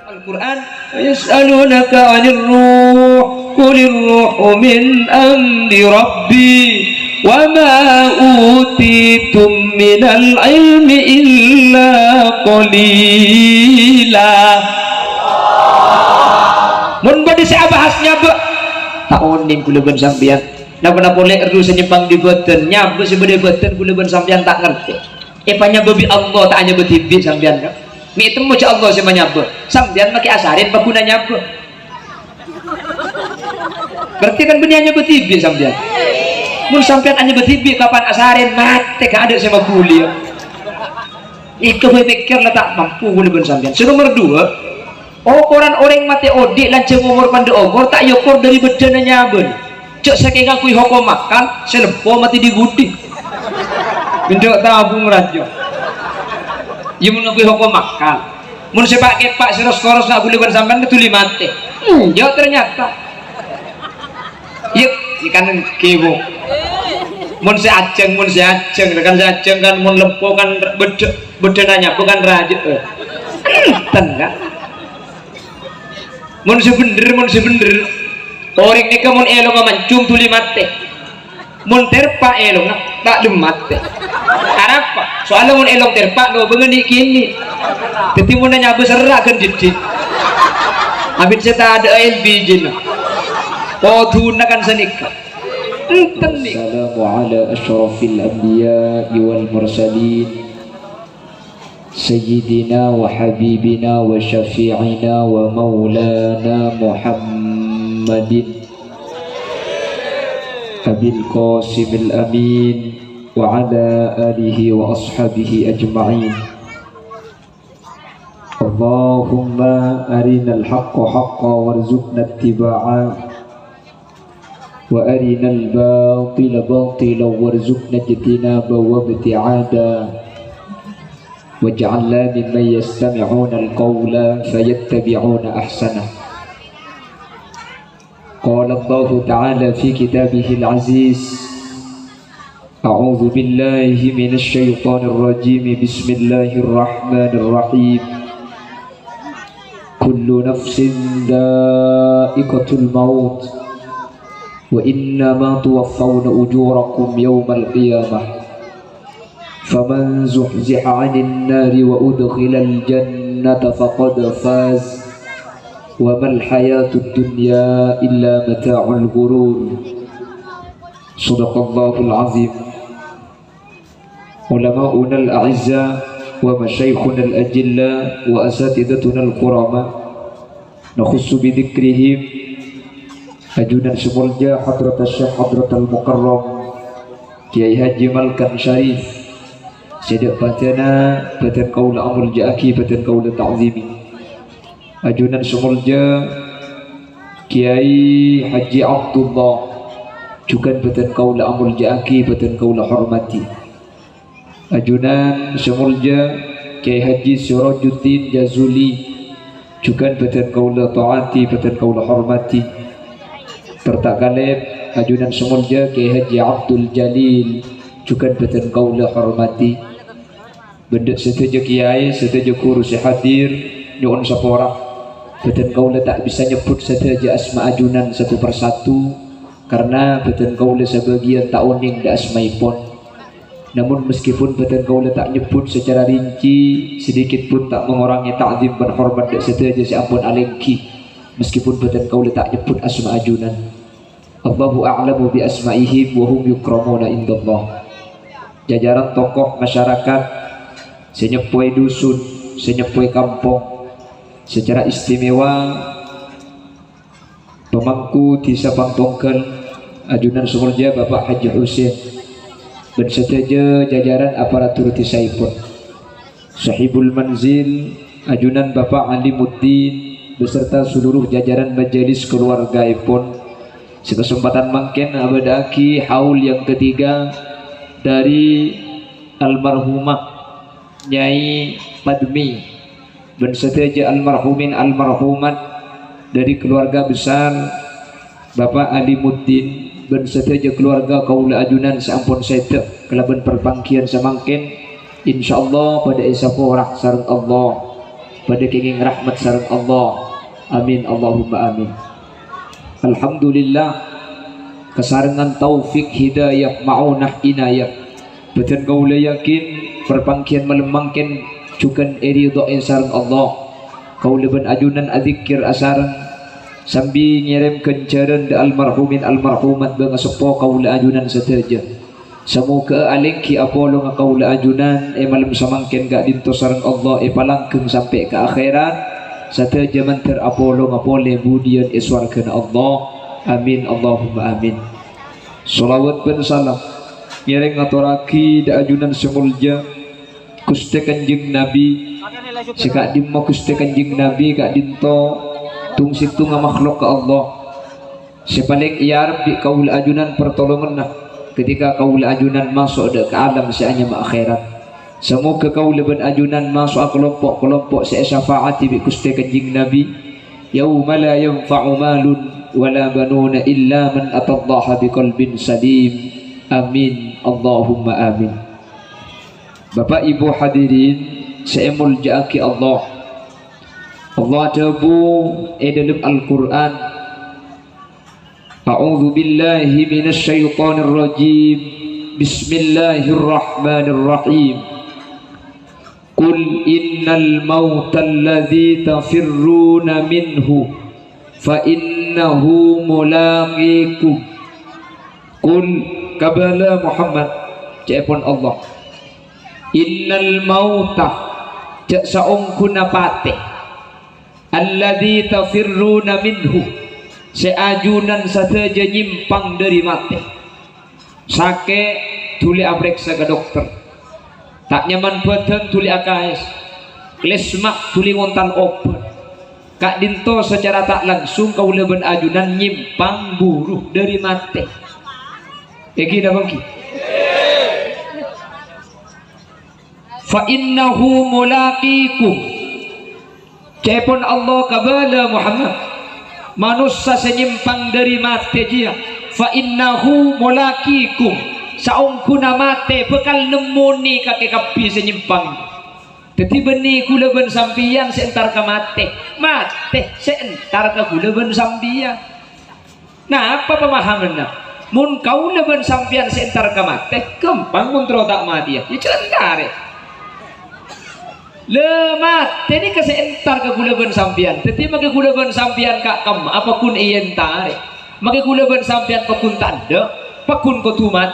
Al-Quran yas'alunaka 'anir ruh qulir ruhu min amri rabbi wa ma utitum minal ilmi illa qalila. Mun bade saya bahasnya be taonin kula ben sampean napa boleh erdu senyepang di beten nyabe sebede beten kula ben sampean tak ngerti epanya bebi Allah tak hanya betibi sampean kan mi temu ca Allah sama nyabe sampean make asarin apa guna nyabe berarti kan benih hanya betibi sampean mun sampean hanya betibi kapan asarin mate ka ada sama kuliah itu pikir lah tak mampu kula ben sampean. Nomor 2 orang mati odik lanceng umur pandai umur tak yokor dari bedana nyaben cek saking aku hoko makan selepo mati digudi bendok tabung rajo ya mun aku hoko makan mun sepak kepak seros koros nak boleh bersampan ketuli mati ya ternyata yuk ikan kibo mun seajeng kan seajeng kan mun lempo kan bedananya bukan raja tengah mun sebener orang ni mun elong mancung tuli mate mun terpa elong tak demate kenapa soalnya mun elong terpa no bengeni kini teti mun nanya besar kan didik habis saya ada LPG na oh tunakan senika assalamu ala asyrafil anbiya wal mursalin سيدنا وحبيبنا وشفيعنا ومولانا محمد أبي القاسم الأمين وعلى آله وأصحابه أجمعين اللهم أرنا الحق حقا وارزقنا اتباعه وأرنا الباطل باطلا وارزقنا اجتنابه وابتعاده واجعلنا ممن يستمعون القول فيتبعون أحسنه. قال الله تعالى في كتابه العزيز أعوذ بالله من الشيطان الرجيم بسم الله الرحمن الرحيم كل نفس ذائقة الموت وإنما توفون أجوركم يوم القيامة فمن زحزح عن النار وأدخل الجنة فقد فاز وما الحياة الدنيا إلا متاع الغرور. صدق الله العظيم. علماؤنا الأعزاء ومشايخنا الأجلاء وأساتذتنا الكراماء نخص بذكرهم أجونا سمولجا حضرة الشيخ حضرة المكرم Kiai Haji Malkan Syarif Sedak Patana Patan Kaula Amul Ja'aki Patan Kaula Ta'zimi Ajunan Sumulja Kiai Haji Abdullah Juga Patan Kaula Amul Ja'aki Patan Kaula Hormati Ajunan Sumulja Kiai Haji Sirajuddin Jazuli Juga Patan Kaula Ta'ati Patan Kaula Hormati Tertak Galib Ajunan Sumulja Kiai Haji Abdul Jalil Juga Patan Kaula Hormati benda setuju kiai, setuju kurus hadir nyuun sapora beten kaula tak bisa nyebut setuju asma ajunan satu persatu karena beten kaula sebagian tak uning da asmaipun namun meskipun beten kaula tak nyebut secara rinci sedikit pun tak mengurangi ta'zim dan hormat da setuju si ampun alengki meskipun beten kaula tak nyebut asma ajunan Allahu a'lamu bi asma'ihim wa hum yukramuna indallah jajaran tokoh masyarakat senyepoi dusun, senyepoi kampung secara istimewa pemangku di Sabang Tongkel Ajunan Sumulja Bapak Haji Husin dan seteja jajaran aparatur tisaipun Sahibul Manzil Ajunan Bapak Alimuddin beserta seluruh jajaran majelis keluarga ipun sekesempatan mangken abadaki haul yang ketiga dari almarhumah Nyai Padmi dan seteja almarhumin almarhumat dari keluarga besar Bapak Alimuddin dan seteja keluarga kaula ajunan sampun sete kelaban perpangkian samangken insyaallah pada isaporah sareng Allah, pada kenging rahmat sareng Allah. Amin Allahumma amin. Alhamdulillah kesarengan taufik hidayah maunah inayah betul kaula yakin perpangkian melemangkan cukan ridho sareng Allah. Kaula ben ajunan adzikir asaran sambil ngirim kencaran da almarhumin almarhumat bang sepo kaula ajunan sateja. Semoga alingki apolo nga kaula ajunan malam samangken gak dinto sareng Allah palangkeung sampai ke akhirat sateja manter apolo nga pole budian iswarkeun Allah. Amin Allahumma amin. Shalawat ben salam ngiring ngaturaki da ajunan semulja Gusti Kanjeng Nabi sekak dimma Gusti Kanjeng Nabi kak dinto tung situ nga makhluk ke Allah sepaling iarab di kaula ajunan pertolongan nah ketika kaula ajunan masuk ke alam seanya akhirat. Semoga kaula ben ajunan masuk kelompok-kelompok syafaati bi Gusti Kanjeng Nabi yauma la yanfa'u malun wala banuna illa man atallaha biqalbin salim. Amin Allahumma amin. Bapak Ibu hadirin saya mulja'aki Allah. Allah tabu dalam Al-Quran A'udzu billahi minasy syaithanir rajim. Bismillahirrahmanirrahim. Qul innal mautal ladzi tafirruna minhu fa innahu mulaqikum. Qul kabala Muhammad cepon Allah. Innal mauta cek saungkuna pate alladzi tafirruna minhu seajunan sateja nyimpang dari mati sake tuli abreksa ke dokter tak nyaman badan tuli AKS klesmak tuli ngontan obat kak dinto secara tak langsung kau leben ajunan nyimpang buruh dari mati eki dah bangki fa innahu mulaqikum cepon Allah kabala Muhammad manusia senyimpang dari mate dia fa innahu mulaqikum saungkuna mate bekal nemuni kake kapi senyimpang jadi benih kula ben sampian seentar ke mate seentar ke kula ben sampian. Nah apa pemahamannya mun kau ben sampian seentar ke mate kempang mun tak mati ya celendare lemat ini keseentar ke gula ben sampian tetapi maka gula ben sampian kak kam apapun iyan tarik maka gula ben sampian apapun tanda pakun ko tumat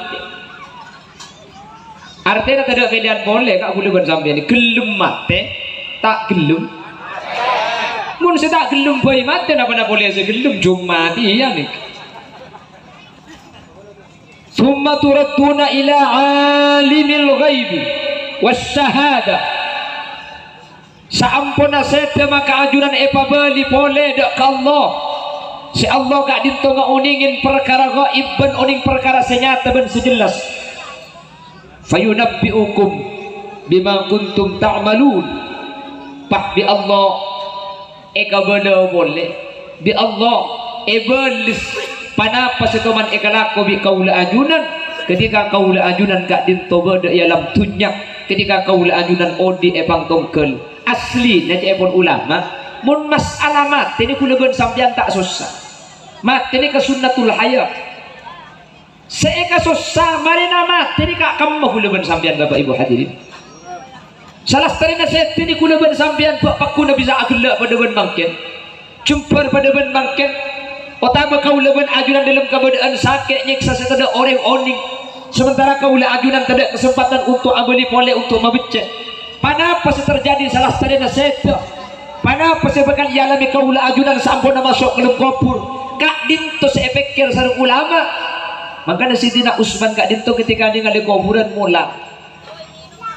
artinya tidak pilihan boleh kak gula ben sampian ini gelum mate tak gelum mun saya tak gelum boy mate apa boleh saya gelum cuma iya nih summa turadduna ila alimil ghaibi wasyahada. Saampuna sete maka ajuran bali pole dak ke Allah si Allah gak dinto ngauningin perkara gaib ben uning perkara senyata ben sejelas fayunabbiukum bima kuntum ta'malun pak bi Allah bala boleh bi Allah balis panapa setuman ekalako bi kaula ajunan ketika kaula ajunan gak dinto beda ialam tunyak ketika kaula ajunan odi pang tongkel asli nanti pun ulama mun masalah mati ini kula ben sampean tak susah mati ini ke sunnatul hayat seeka susah marina mati ini kak kamu kula ben sampean Bapak Ibu hadirin salah tarina set ini kula ben sampean buat pakuna bisa agelak pada ben bangken jumpar pada ben bangken otama kaula ben ajunan dalam keadaan sakit nyiksa setada orang oning sementara kaula ajunan tidak kesempatan untuk abeli pole untuk mabecek. Panapa terjadi salah satu naseta? Panapa sebabkan ialami kaula ajunan sampun masuk ke kubur? Kak dinto seepekir sareng ulama. Makanya Sidina Utsman kak dinto ketika dia ngali kuburan mular.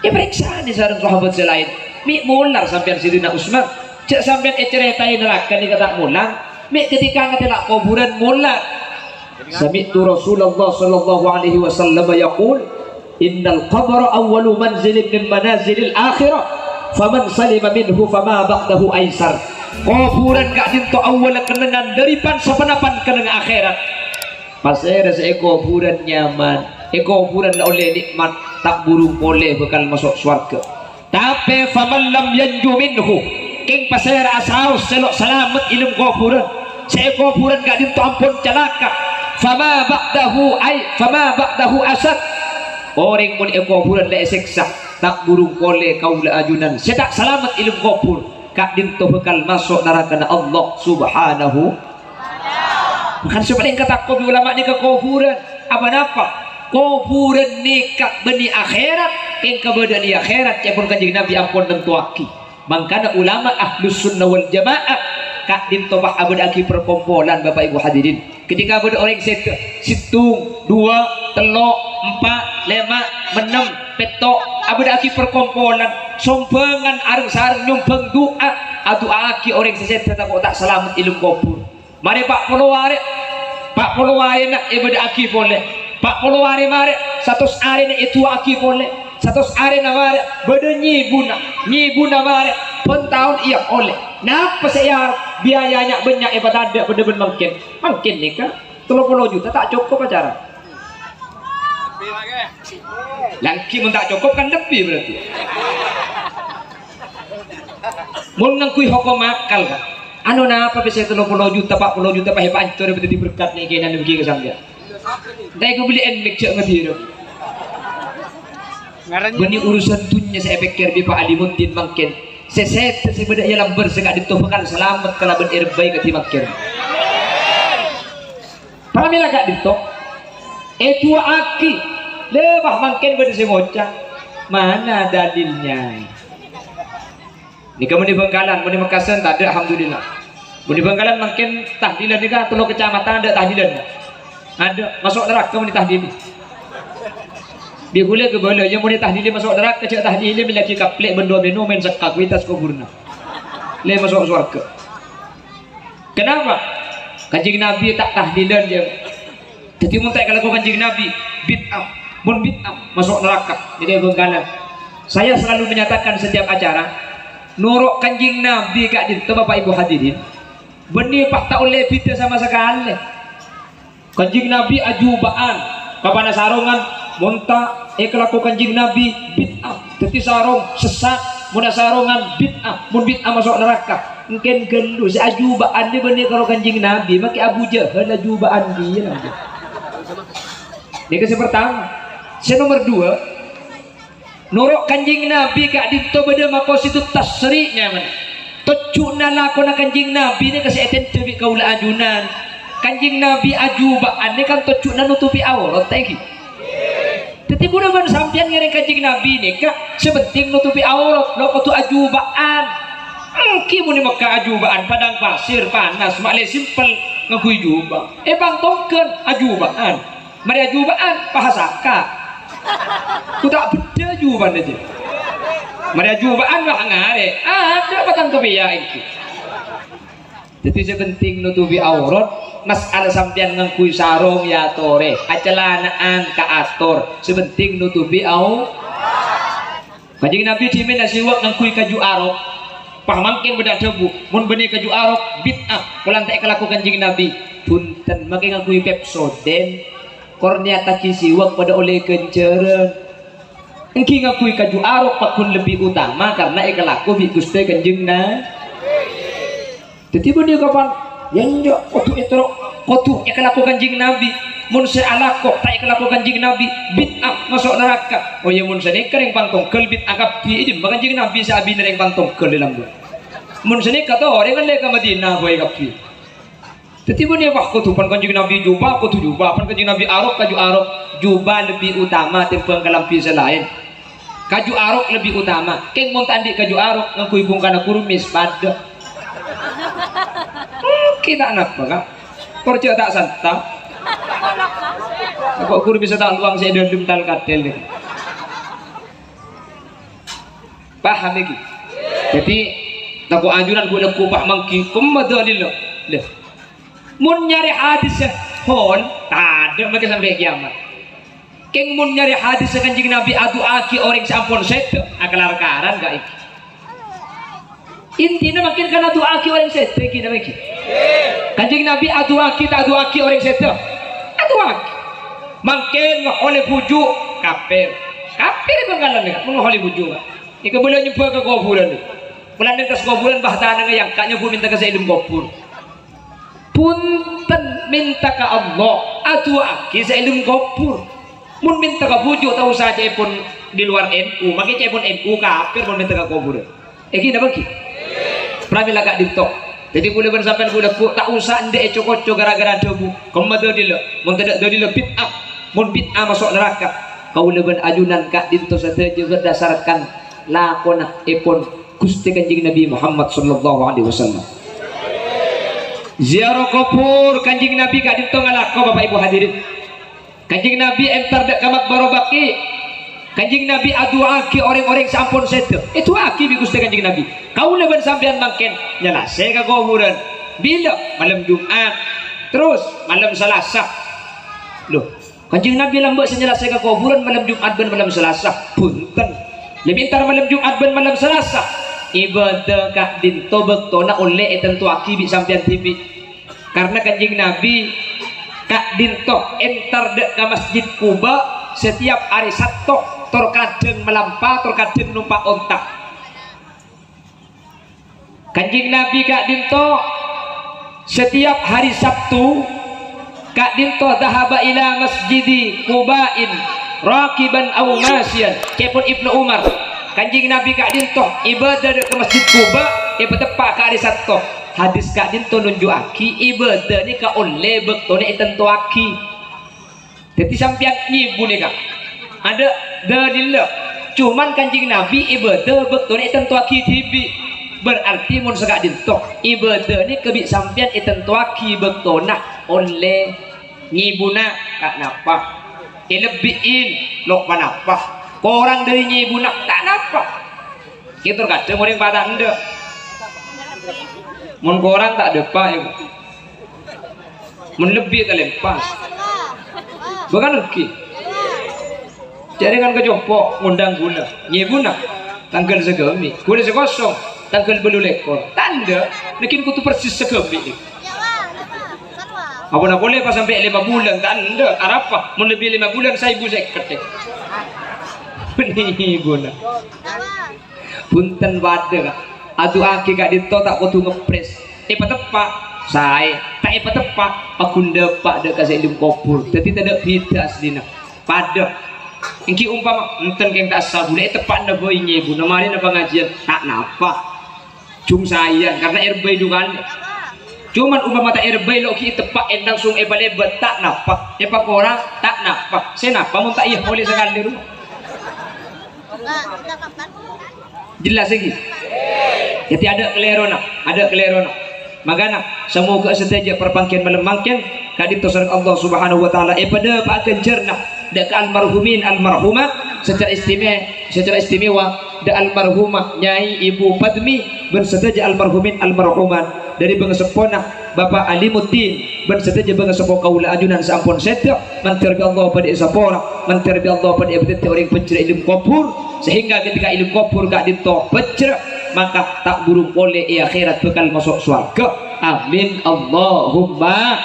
Periksa ni sareng sahabat selain. Mi mular sampean Sidina Utsman. Cek sampean ceritain neraka ni kata mular. Mi ketika ngatela kuburan mular. Sami'tu Rasulullah sallallahu alaihi wasallam yaqul innal qabra awwalu manzilin min manazilil akhirah faman salima minhu fama ba'dahu aisar. Kuburan gak dinto awal kenangan daripan sepenapan kenang akhirat. Pasir saya kuburan nyaman kuburan oleh nikmat tak burung boleh bekal masuk surga. Tapi faman lam yanju minhu king pasir asau selok selamat ilmu kuburan. Saya kuburan gak dintu ampun celaka. Fama ba'dahu asad. Orang mun kuburan le siksa tak burung boleh kaula ajunan. Saya tak selamat ilmu kubur. Kak dintu bekal masuk neraka Allah Subhanahu. Makan sepaling kata kopi ulama ni ke kuburan. Apa kuburan ni kak beni akhirat. Yang kemudian di akhirat cepun kanjeng Nabi ampun tentuaki. Mangkana ulama ahlus sunnah wal jamaah kak dintobah abad aki perkumpulan Bapak Ibu hadirin. Ketika abad orang situng 2, 3, 4, 5, 6, petok abad aki perkumpulan sompengan areng sareng nyumpeng doa doa aki orang seset tak selamat ilmu kubur. Mari Pak Poloware nak abad aki boleh. Pak Poloware mari 100 hari nak itu aki boleh. 100 hari na mare beda nyibuna mare pentahun iya oleh. Napa saya biayanya banyak ibadah ada bener-bener mungkin nih kan 30 juta tak cukup acara. Lagi mun tak cukup kan lebih berarti. Mun ngangkui hukum akal kan. Anu napa bisa 30 juta 40 juta pahe pancur betul berkat nih kena begini sampean. Dai ku beli enmik cek ngebiru. Beni urusan dunia saya pikir di Pak Alimuddin makin seset sebenarnya lamber segak ditumpahkan selamat kalau bener baik ke makin. Pamela gak ditok itu aki lebah makin pada ngocak mana dalilnya. Ini kamu di Bengkalan, di Makassar tak ada alhamdulillah. Di Bengkalan makin tahdilan ni kan 3 kecamatan ada tahdilan. Ada masuk neraka kamu di tahdil. Dia boleh ke bola yang boleh tahdili masuk neraka cak tahdili melaki kaplek bendo beno main sekak kuitas kuburna le masuk surga. Kenapa kanjeng Nabi tak tahdilan dia jadi mun tak kalau kanjeng Nabi bid'ah mun bid'ah masuk neraka. Jadi Bengkalan saya selalu menyatakan setiap acara nuruk kanjeng Nabi kak dinten Bapak Ibu hadirin benih pak tak oleh bid'ah sama sekali. Kanjeng Nabi ajubaan papana sarungan monta kelaku kanjeng Nabi bid'ah jadi sarung sesat mun sarungan bid'ah mun bid'ah masuk neraka mungkin gelu si ajubaan dia benih kalau kanjeng Nabi maki Abu Jahal ajubaan dia lah. Ini ke pertama. Nomor 2 nuruk kanjeng Nabi kak dito beda makos itu tasri'nya mana tucukna lakona kanjeng Nabi ini kasi eten tebi kaula ajunan kanjeng Nabi ajubaan ini kan tucukna nutupi aurat tadi. Jadi guna ban sampian ngereng kanjeng Nabi nih kak sebenting nutupi aurat lo kutu ajubaan. Kimu nih maka ajubaan padang pasir panas makle simpel ngakui jubah. Bang token ajubaan. Mari ajubaan pahasaka. Ku tak beda ajubaan aja. Mari ajubaan lah ngare. Ada patang kebiaya ini. Jadi sebenting nutupi aurat. Masalah sampean ngangkui sarung ya tore acelanaan ka ator sebenting nutupi au kanjeng Nabi dimin nasiwak ngangkui kaju arok pamangkin bedak debu mun benih kaju arok bid'ah ulang tak kelaku kanjeng Nabi punten makin ngangkui Pepsodent kornia taki siwak pada oleh kenceren engki ngangkui kaju arok pakun lebih utama karena kelaku bi Gusti kanjeng Nabi. Jadi benih kapan yang jo kotu kelaku kanjeng Nabi mun sealako tak kelaku kanjeng Nabi bid'ah masuk neraka. Oh ya mun senika ring pantong kel bid'ah kapi ijin kanjeng Nabi sabi ring pantong kel dalam gua mun senika to orang kan leka Madinah boy kapi. Tetiba ni apa kotu pan kanjeng Nabi jubah kotu jubah pan kanjeng Nabi arok kaju arok jubah lebih utama timbang kalampi selain kaju arok lebih utama keng mun tandi kaju arok ngakui bungkana kurumis pada kita anak kak kerja tak santang kok guru bisa tak luang saya dendam tal kadel nih paham lagi. Jadi aku anjuran gue nak kupak mangki kemadalil leh mun nyari hadis hon tak ada mereka sampai kiamat keng mun nyari hadis kanjeng Nabi adu aki orang sampun set akalar karan gak iki intinya makin karena doa ki orang sete kita makin kanjeng Nabi adu aki tak adu aki orang sete adu aki Mungkin oleh bujuk kafir. Kafir banggalan ni, mengoleh bujuk. Ika boleh nyebut ke kuburan ni. Bulan minta kuburan bahtan yang kak nyebut minta ke ilmu kubur. Punten minta ke Allah, atu aki ilmu kubur. Mun minta ke bujuk tahu saja pun di luar NU, makanya pun NU kafir pun minta ke kuburan. Eki dah bagi. Pramila kak ditok. Jadi boleh bersampai boleh tak usah ndek cocok gara-gara debu. Kemudian dia, mun tidak dia bid'ah. Mun bid'ah masuk neraka. Kau leben ajunan kak dinto saja berdasarkan lakona epon Gusti Kanjeng Nabi Muhammad sallallahu alaihi wasallam. Ziarah kubur Kanjeng Nabi kak dinto ngalako Bapak Ibu hadirin. Kanjeng Nabi entar dak kamak barobaki. Kanjeng Nabi aduaki orang-orang sampun sedo. Itu aki bi Gusti Kanjeng Nabi. Kau leben sampean mangken nyelasai ka kuburan. Bila malam Jumat, terus malam Selasa. Loh, Kanjeng Nabi lambak senyelasai ka kuburan malam Jumat ben malam Selasa. Punten. Lebih entar malam Jumat ben malam Selasa. Ibadah kak dinto bektona oleh tentu aki bi sampean tibi. Karena Kanjeng Nabi kak dinto entar dek ke Masjid Kuba setiap hari Sabtu terkadang melampau terkadang numpak ontak. Kanjeng Nabi kak dinto setiap hari Sabtu kak dinto dahaba ila masjidi Quba'in rakiban aw masyan kepun Ibnu Umar. Kanjeng Nabi kak dinto ibadah ke Masjid Quba tepat ke hari Sabtu. Hadis kak dinto nunjuk aki ibadah ni ka oleh bektone tentu aki. Jadi sampean nyibu ni kak ada dalil. Cuman Kanjeng Nabi ibadah bektone tentu aki tibi. Berarti mun sekak dinto ibadah ni kebik sampean tentu aki bektona oleh nyibuna kak napa. Lebihin lok panapa. Korang dari nyibuna tak napa. Kita kadang orang pada anda. Mun korang tak depa ya. Mun lebih tak lempas. Bukan lagi. Jadi kan kejopok ngundang guna. Nyibuna tanggal segemi. Guna sekosong tanggal belu lekor. Tanda bikin kutu persis segemi. Apa nak boleh pas sampai 5 bulan tak ada. Arapa mun lebih 5 bulan saya ibu saya ketek. Ini guna. Punten wadah. Adu aki kak dito tak kutu ngepres. Tepat saya tak tepat aku ndepak dek kasih ilmu kubur. Jadi tidak beda aslina. Pada ingki umpama enten keng tak sabu nek tepat nda boy nyebu namane na pengajian tak napa. Cum sayang karena RB juga. Cuman umpama tak RB lo ki tepak endang sung ebal-ebal tak napa. Epa orang tak napa. Senapa mun tak iya boleh sekali rumah. Jelas lagi. Jadi ada kelerona. Magana semoga setiap perpangkian malam mangkian kadit tosar Allah Subhanahu wa taala pada paken cerna dak almarhumin almarhumat secara istimewa dak almarhumah Nyai Ibu Padmi bersedaja almarhumin almarhumat dari pengesepona Bapak Alimuddin bersedaja pengesepo kaula ajunan sampun sedap mantirbi Allah pada isapora mantirbi Allah pada ibadati orang penceri ilmu kubur sehingga ketika ilmu kubur gak dito pecer maka tak burung oleh akhirat bekal masuk surga. Amin Allahumma.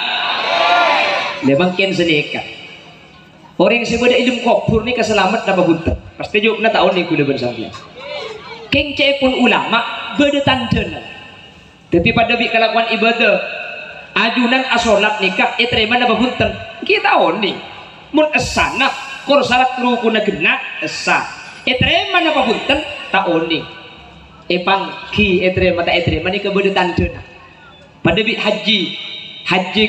Lemangkin senekat. Orang yang sebeda ilmu kubur ni keselamat dapat bunta. Pasti juga nak tahu ni kuda bersama. Kengce pun ulama beda tandana. Tapi pada bi kelakuan ibadah ajunan asolat nikah terima dapat bunta. Kita tahu ni. Mun esana kor syarat rukun genap esa. Terima dapat bunta tahu ni. Pangki etrema tak etrema ni kebeda tandana. Pada bi haji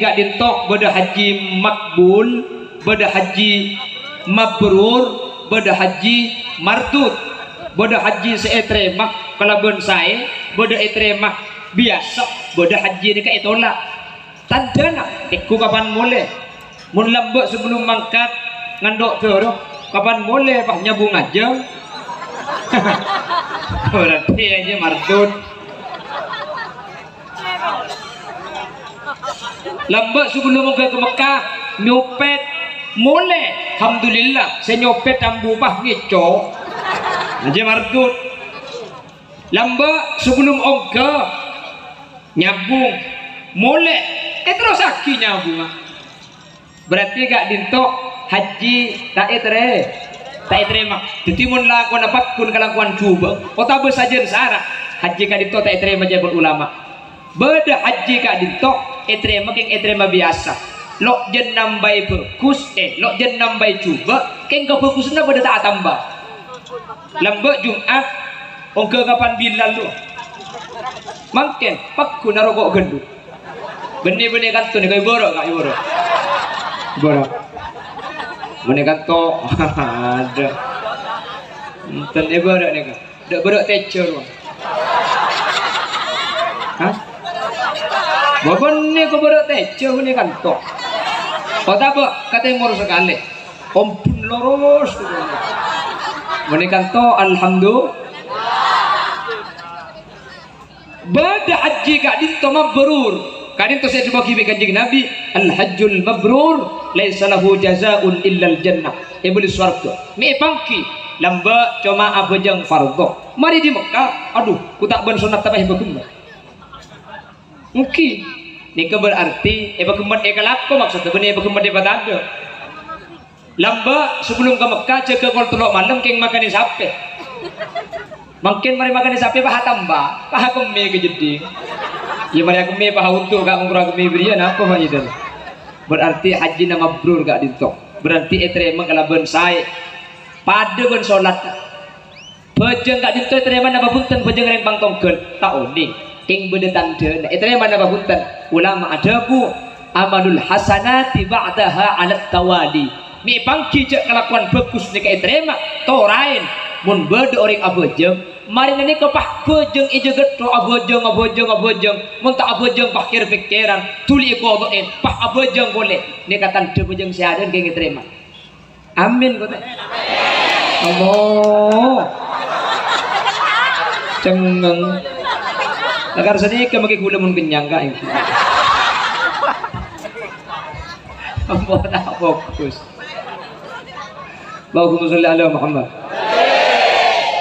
gak dintok beda haji makbul, beda haji mabrur, beda haji mardud, beda haji seetrema kalau bonsai, beda etrema biasa, beda haji ni ka itolak. Tandana iku kapan boleh? Mun lembek sebelum mangkat ngandok terus kapan boleh pak nyabung aja. Berarti aja mardud. Lambat sebelum ke Mekah nyopet mulai alhamdulillah saya nyopet ambubah ngeco aja mardud. Lambat sebelum nyabung mulai terus aki nyabung. Berarti gak dintok haji tak terima. Jadi mun lakon apa kun kelakuan coba. Kota besajen syarat haji kadito tak terima jabul ulama. Beda haji kadito terima keng terima biasa. Lok jen nambai fokus lok jen nambai coba keng ke fokusna pada tak tambah. Lembek Jumat ongke kapan bilal lu. Makin pak kun narokok gendut. Benih-benih kanto ni kau borok kak borok. Borok. Benih kanto ada. Enten ni borok ni kak. Dak borok teacher. Hah? Bapun ni kau borok teacher ni kanto. Kau tak apa? Kata yang ngurus sekali. Kompun lurus. Benih kanto alhamdulillah. Bada haji kak dinto mabrur. Kadin to saya coba kibi kanjeng Nabi al-hajjul mabrur laisa lahu jazaa'un illa al-jannah. Iblis swarga. Mi pangki lamba cuma abajang fardhu. Mari di Mekah, aduh, ku tak ben sunat tabah bagumba. Mungkin nika berarti bagumba ekalako maksudnya benih bagumba de badado. Lamba sebelum ke Mekah jaga kol telok malam keng makan sapi. Mungkin mari makan sapi paha tambah, paha kemi ke jeding. Ya mari aku me paha untuk gak ngurang me berian apa mah itu. Berarti haji nama mabrur gak dintok. Berarti terima kalaban saya. Pada ben salat. Bejeng gak dintok terima nama punten bejeng reng pangtongkel. Tak unik. King beda tanda. Terima nama punten. Ulama ada bu amalul hasanati ba'daha 'ala tawali. Mi pangki je kelakuan bagus nika terima torain mun beda orang abejeng. Mari nani kepah bojeng ijo getro abojeng mun tak abojeng pakir pikiran tuli kodoin pah abojeng boleh ni katan de bojeng siaden keng terima amin kota Allah cengeng agar sedih ke maki gula mun kenyang ka itu Allah tak fokus Allahumma sholli ala Muhammad.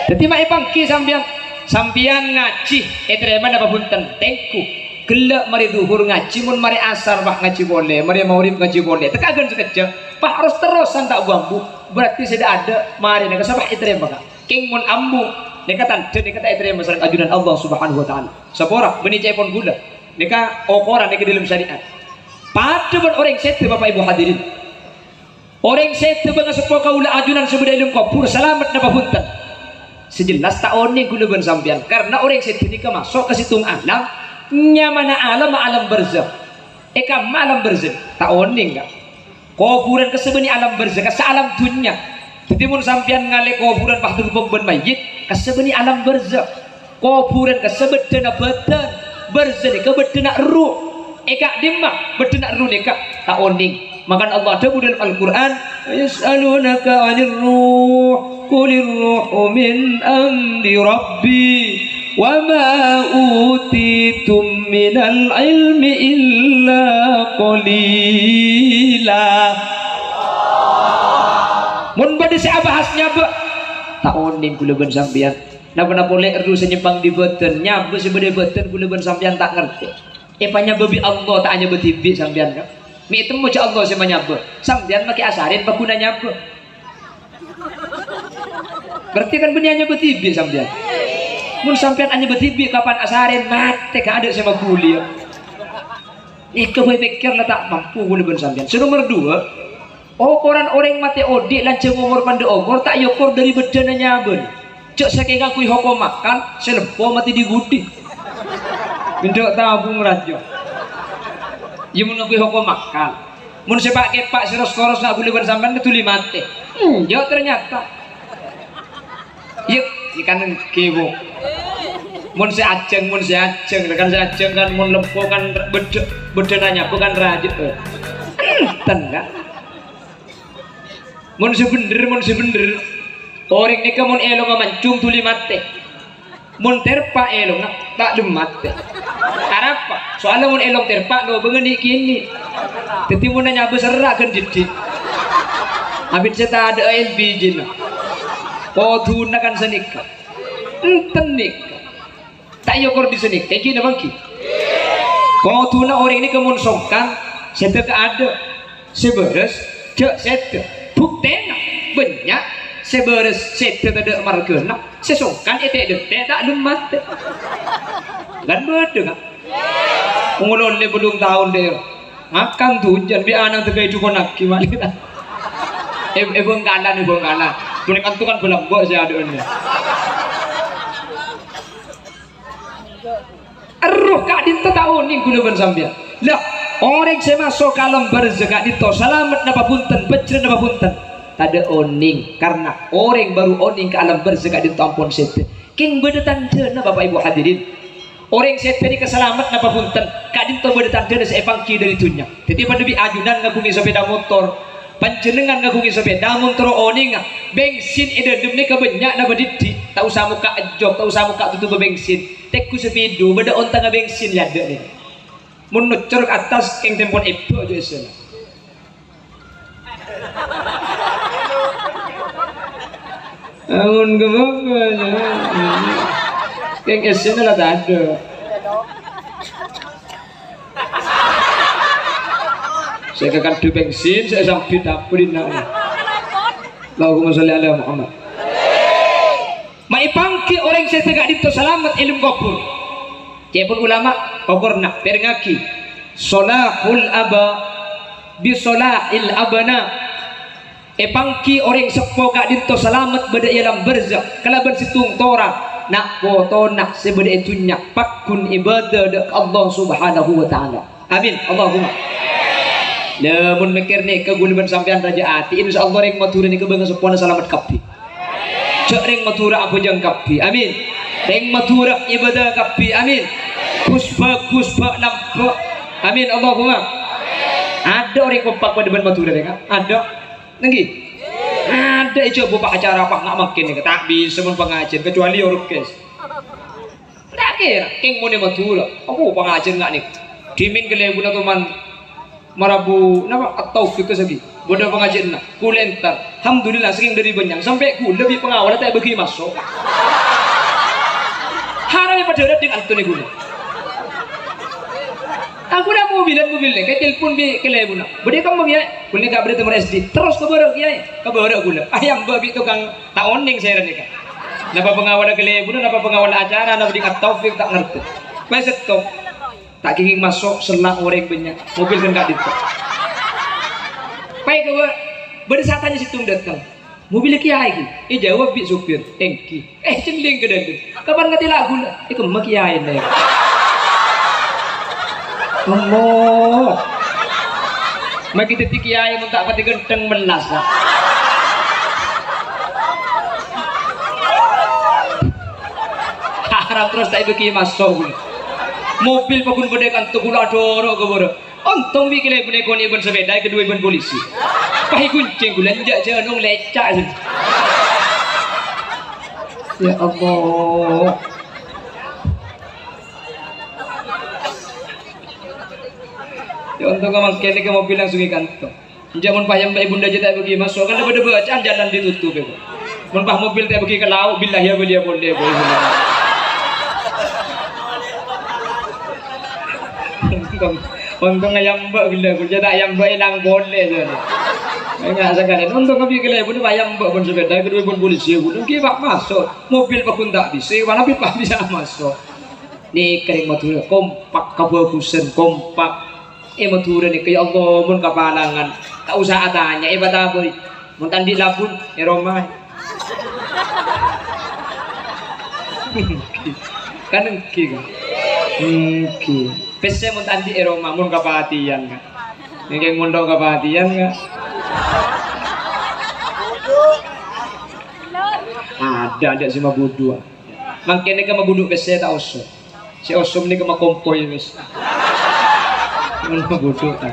Jadi mai pangki sambian ngaji terima apa punten tengku gelak mari duhur ngaji mun mari asar bah ngaji boleh mari maurib ngaji boleh tekagan sekejap pak harus terusan tak bambu berarti sudah ada mari nek sabah terima kak king mun ambu nek kata terima sareng ajudan Allah Subhanahu wa taala saborak benih cepon gula nek okoran nek dalam syariat pada orang sete Bapak Ibu hadirin orang sete bangga sepo kaula ajunan sebeda ilmu kubur selamat napa punten. Sejelas tak oning kula ben sampean karena orang setika masuk ke situng alam nyamana alam barzakh eka malam barzakh tak oning enggak kuburan kesebeni alam barzakh ke alam dunya jadi mun sampean ngale kuburan pah tumpuk ben mayit kesebeni alam barzakh kuburan kesebedena badan barzakh ke bedena ruh eka dimah bedena ruh eka tak oning makan Allah ada dalam Al-Qur'an yas'alunaka 'anil ruh qulir ruhu min amri rabbi wa ma utitum minal ilmi illa qalila mun bade saya bahasnya ba tak oning kula ben sampean napa boleh erdu senyempang di beten nyabe sebede beten kula ben sampean tak ngerti epanya babi Allah tak hanya betibi sampean kan mi temu ca Allah sama nyabe sampean make asarin paguna nyabe berarti kan beniannya betibi sampean mun sampean hanya betibi kapan asarin mate ka ada sama kuliah ika boy pikir lah tak mampu kula ben sampean nomor 2 koran orang mate odik lanceng umur pande umur tak yokor dari bedana nyabe cek saking aku hoko makan selepo mati digudi minta tabung rajo ya mun aku hoko makan mun sepak kepak siros koros nak boleh bersampan ketuli mati ya ternyata yuk ikan kibo mun seajeng kan seajeng kan mun lempo kan bedenanya bukan raja tengah mun sebener orang ni mun elong mancung tuli mati mun terpa elong tak demat apa soalnya mun elong terpa lo bengeni kini teti mun nanya besar kan jadi habis saya ada LPG lah tuna kan senika tenik tak yokor di senik kayak gini bangki tuna orang ini kemun songkan saya ada seberes cek saya bukti banyak seberes sete tada margena sesongkan ete dete tak lumat kan berdeng ngulon le belum tahun deh akan tujuan bi anang tegai itu konak gimana bengkalan boleh kan tuh kan belum gua saya adonnya eruh kak dinto tahun nih guna bersambian lah orang saya masuk kalam berzekak dinto selamat napa punten bejre napa punten ada oning karena orang baru oning ke alam berzekak dinto ampun sete king bedetan dena bapak ibu hadirin orang sete ini keselamat napa punten kak dinto bedetan dena seepangki dari dunia jadi pada bi ajunan ngagungi sepeda motor panjenengan ngagungi sepeda motor oning bensin ida demne kebanyak na badidi tak usah muka ejok tak usah muka tutup bensin tekku sepidu beda ontang bensin ya ada nih menucur ke atas yang tempon ibu aja sana angun gemuk yang esnya lah tak ada saya akan du bensin saya sampai dapurin Allahumma sholli ala Muhammad maipangki orang saya tegak dito selamat ilmu kubur cepun ulama kubur nak perngaki solahul aba bisolahil abana epangki orang sepo gak dito selamat beda ialam berzak kalaban situng tora nak foto nak sebeda itunya pakun ibadah dek Allah subhanahu wa ta'ala amin Allahumma namun mikir nih keguliban sampean raja ati insya Allah ring matura nih kebangan sepona selamat kapi cek ring matura apa jang kapi amin ring matura ibadah kapi amin kusba nampak amin Allahumma ada orang kompak pada ban matura deh kan ada nenggi ada itu bapak acara apa nggak makin nih tak bisa pengajian kecuali orkes tak kira king mau nih matura aku pengajian nggak nih dimin kelebu teman marabu nama atau fikir lagi bodoh pengajian nak kulentar alhamdulillah sering dari banyak sampai ku lebih pengawal tak bagi masuk haramnya pada dengan tu nih guna aku dah mobil kayak telepon bi kelebu nak bodi kamu biar kulen gak berita SD terus kebarak kiai kebarak gula ayam babi tukang tak oning saya ni kan napa pengawal kelebu napa pengawal acara napa di taufik tak ngerti masih stop tak kiki masuk senang orang banyak mobil kan gak ditok baik ke berdesatannya situ datang mobil kiai ini jawab bi supir engki cending ke dalam kapan ngerti lagu lah itu makiai nih Allah maki detik kiai minta pati genteng melas lah harap terus tak bagi masuk mobil pakun bedekan tu gula doro ke boro untung bi kele bune kon iban sepeda kedua iban polisi pai kuncing gula njak jenong lecak ya Allah ya untung kamang kene ke mobil langsung ikan tu jamun payam mbak ibunda jeta bagi masuk kan ada bacaan jalan ditutup ya mun pah mobil tak bagi ke laut billahi ya boleh untung ayam mbak gila kerja tak ayam mbak hilang boleh je enggak sekalian untung kami gila pun ayam mbak pun sepeda kedua pun polisi pun kibak masuk mobil pun tak bisa mana pipa bisa masuk ni kering matura kompak kabagusan kompak matura ni kayak Allah pun kepalangan tak usah tanya ibadah boy mun tandi labun Roma kan engki pese mun tandi Roma mun kapatian kan ning mondok kapatian kan ada si mabudu mangkene ka mabudu pese ta oso si osom ni ka makompoy wis mun mabudu ta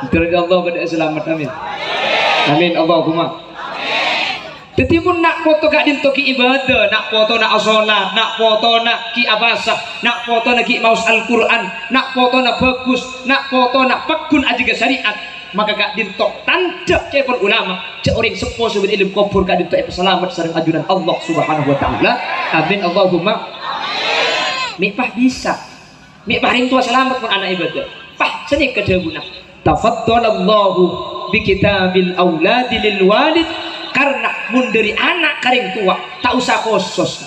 Diri Allah pada selamat amin amin Allahumma jadi pun nak foto gak dintoki ibadah nak foto nak sholat nak foto nak ki abasah nak foto nak ki maus Al-Quran nak foto nak bagus nak foto nak pakun aja ke syariat maka gak dintok tanjak cepon ulama cek orang sepo sebut ilmu kubur gak dintok selamat sering ajudan Allah subhanahu wa ta'ala amin Allahumma mipah bisa mipah ring tua selamat pun anak ibadah pah seni kedeguna tafaddalallahu bi kitabil auladi lil walid, karena mun dari anak karing tua tak usah khusus,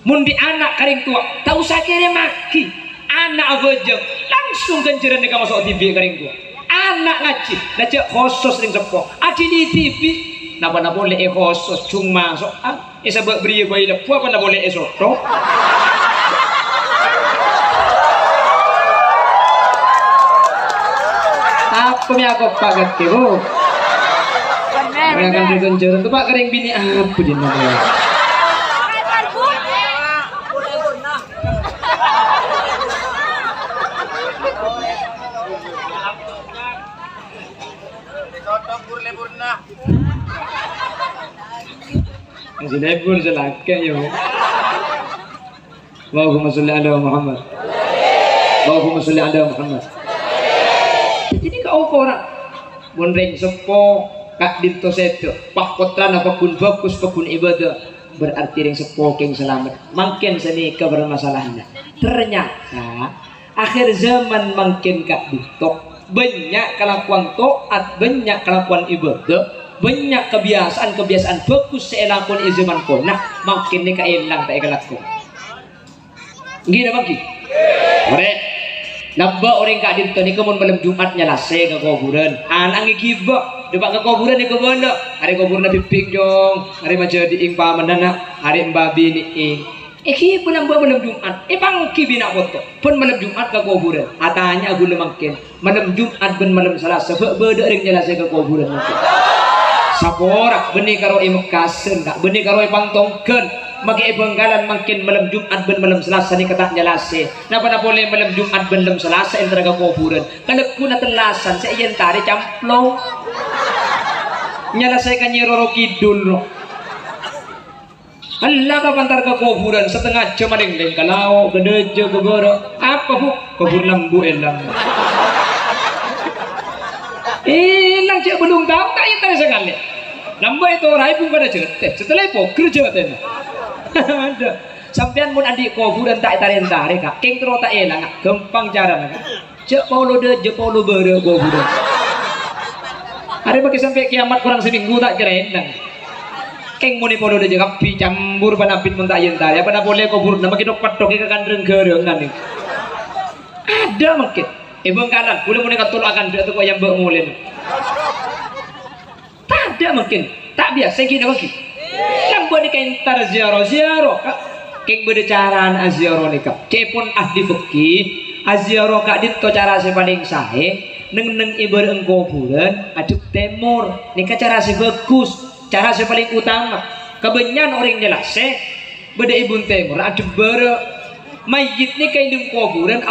mun di anak karing tua tak usah kere maki, anak bejeng langsung kenceran di masuk TV karing tua, anak ngaji ngajak khusus ring sepo aji di TV napa na boleh khusus cuma masuk isa beri bayi lepu apa na boleh esok apa mi aku pagat ke bu akan dikenceran tu pak karing bini apa di nama masih lebur selaka yo. Allahumma sholli ala Muhammad. Allahumma sholli ala Muhammad. Jadi kau orang bonreng sepo kak dinto seto pak kotran apapun bagus apapun ibadah berarti yang sepo keng selamat. Makin seni kebermasalahannya. Ternyata akhir zaman makin kak dinto banyak kelakuan taat, banyak kelakuan ibadah, banyak kebiasaan bagus seelakon izaman kona makin ni kailang tak ikalakon gini bagi mereka nabba orang kak dinto ni kemun malam Jumatnya lase ke kuburan anak ngikibak depak ke kuburan ni kebanda hari kuburan pipik jong hari macam di ing paman dana hari mbabi ni ing pun nambah malam Jumat bangki bina foto pun malam Jumat ke kuburan atanya aku lemangkin malam Jumat pun malam Selasa beda ring jelas ke kuburan saporak benih karo imekasen tak benih karo pangtongken magi benggalan makin malam Jumat ben malam Selasa ni kata jelase napa na boleh malam Jumat ben malam Selasa entar ke kuburan kalau kuna telasan saya yen tari camplo nyala saya kan nyiroro kidul no Allah ka pantar ke kuburan setengah jam maling kalau gede je keboro apa bu kubur lembu elang hilang cek belum tahu tak yang tadi sekali nambah itu orang pun pada cerita setelah itu kerja tadi ada sampean pun adik kuburan tak tarik kak keng terus tak elang gampang cara kak cek paulo de je paulo bere kuburan hari bagi sampai kiamat kurang seminggu tak keren keng muni paulo de je kapi campur panapit pun tak yang tarik apa boleh kubur nama kita patok ke kandreng gerengan nih ada mungkin ibang kanan, boleh muni katulakan dia tu kau yang bermulin. Tak ada mungkin, tak biasa kita lagi. Yang buat ni kain tar ziarah, keng bercaraan aziarah ni kap. Cepon ahli fikih, aziarah kak dit to cara si paling sahih, neng ibadah kuburan, aduk temur. Ni cara si bagus, cara si paling utama. Kebanyakan orang jelas beda ibun temur, aduk ber mayit ni kain di kuburan.